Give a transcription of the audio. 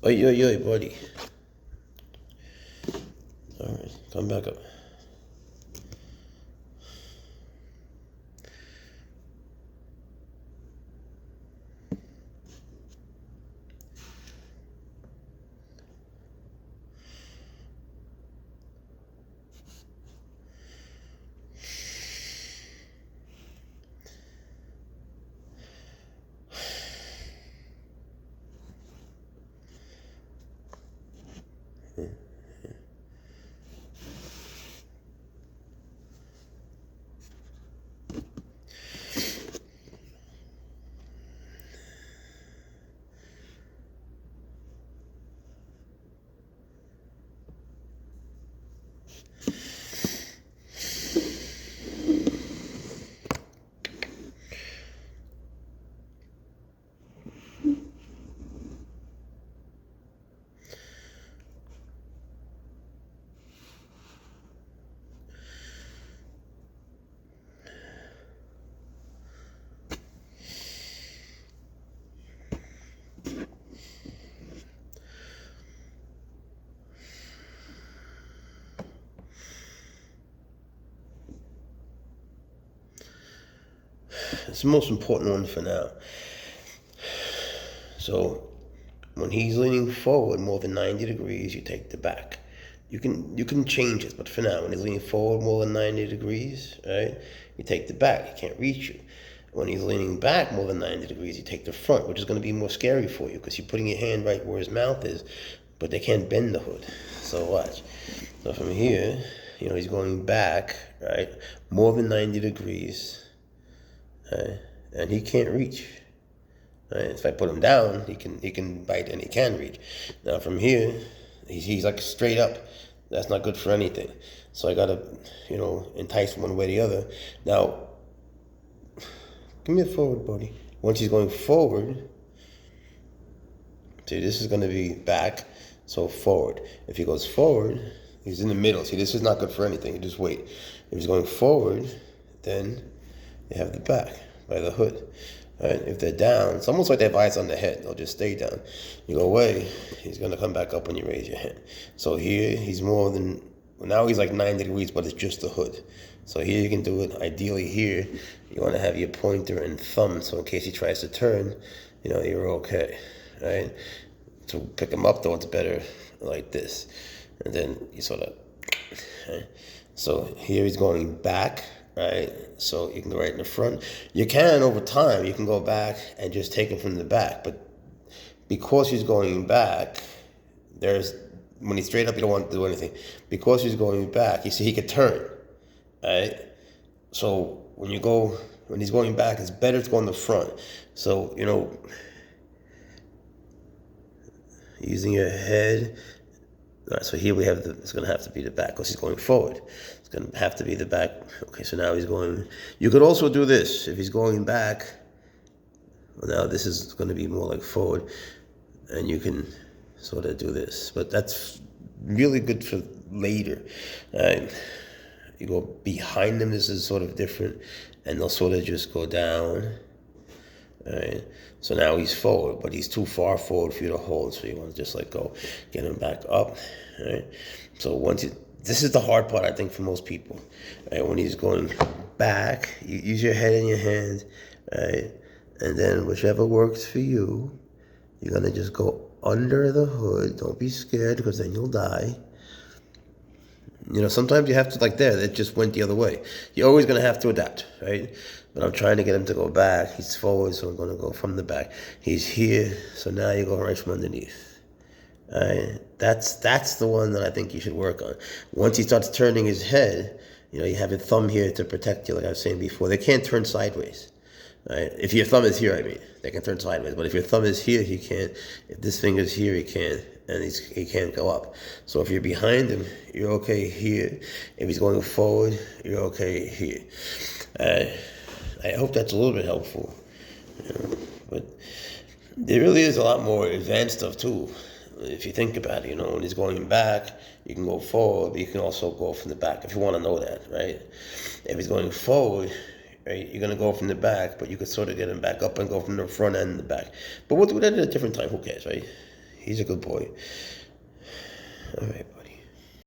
Oi, oi, oi, buddy. All right, come back up. It's the most important one for now. So when he's leaning forward more than 90 degrees, you take the back. You can change it, but for now, when he's leaning forward more than 90 degrees, right, you take the back. He can't reach you. When he's leaning back more than 90 degrees, you take the front, which is going to be more scary for you because you're putting your hand right where his mouth is, but they can't bend the hood. So watch. So from here, he's going back, right, more than 90 degrees, right, and he can't reach. Right? If I put him down, he can bite and he can reach. Now from here, he's like straight up. That's not good for anything. So I gotta, entice one way or the other. Now, give me a forward, buddy. Once he's going forward, see, this is gonna be back, so forward. If he goes forward, he's in the middle. See, this is not good for anything. You just wait. If he's going forward, then you have the back by the hood. Right? If they're down, it's almost like they have eyes on the head. They'll just stay down. You go away, he's going to come back up when you raise your hand. So here, he's more than, now he's like 90 degrees, but it's just the hood. So here you can do it. Ideally here, you want to have your pointer and thumb, so in case he tries to turn, you're okay. Right? To pick him up, though, it's better like this. And then you sort of, right? So here he's going back. Right, so you can go right in the front. You can, over time, you can go back and just take him from the back. But because he's going back, when he's straight up, you don't want to do anything. Because he's going back, you see, he could turn. Right, so when he's going back, it's better to go in the front. So using your head. All right, so here we have it's going to have to be the back because he's going forward. It's going to have to be the back. Okay, so now he's going. You could also do this. If he's going back, well, now this is going to be more like forward, and you can sort of do this. But that's really good for later. You go behind them, this is sort of different, and they'll sort of just go down. Right. So now he's forward, but he's too far forward for you to hold. So you want to just go, get him back up. Right. So this is the hard part, I think, for most people. Right. When he's going back, you use your head in your hand. Right. And then whichever works for you, you're gonna just go under the hood. Don't be scared, because then you'll die. Sometimes you have to, like there, it just went the other way. You're always going to have to adapt, right? But I'm trying to get him to go back. He's forward, so I'm going to go from the back. He's here, so now you go right from underneath. All right? That's the one that I think you should work on. Once he starts turning his head, you have your thumb here to protect you, like I was saying before. They can't turn sideways. Right? If your thumb is here, they can turn sideways. But if your thumb is here, he can't. If this finger's here, he can't. And he can't go up. So if you're behind him, you're okay here. If he's going forward, you're okay here. I hope that's a little bit helpful. But there really is a lot more advanced stuff too. If you think about it, when he's going back, you can go forward, but you can also go from the back if you want to know that, right? If he's going forward, right, you're going to go from the back, but you could sort of get him back up and go from the front and the back. But we'll do that at a different time. Who cares, right? He's a good boy. All right, boy.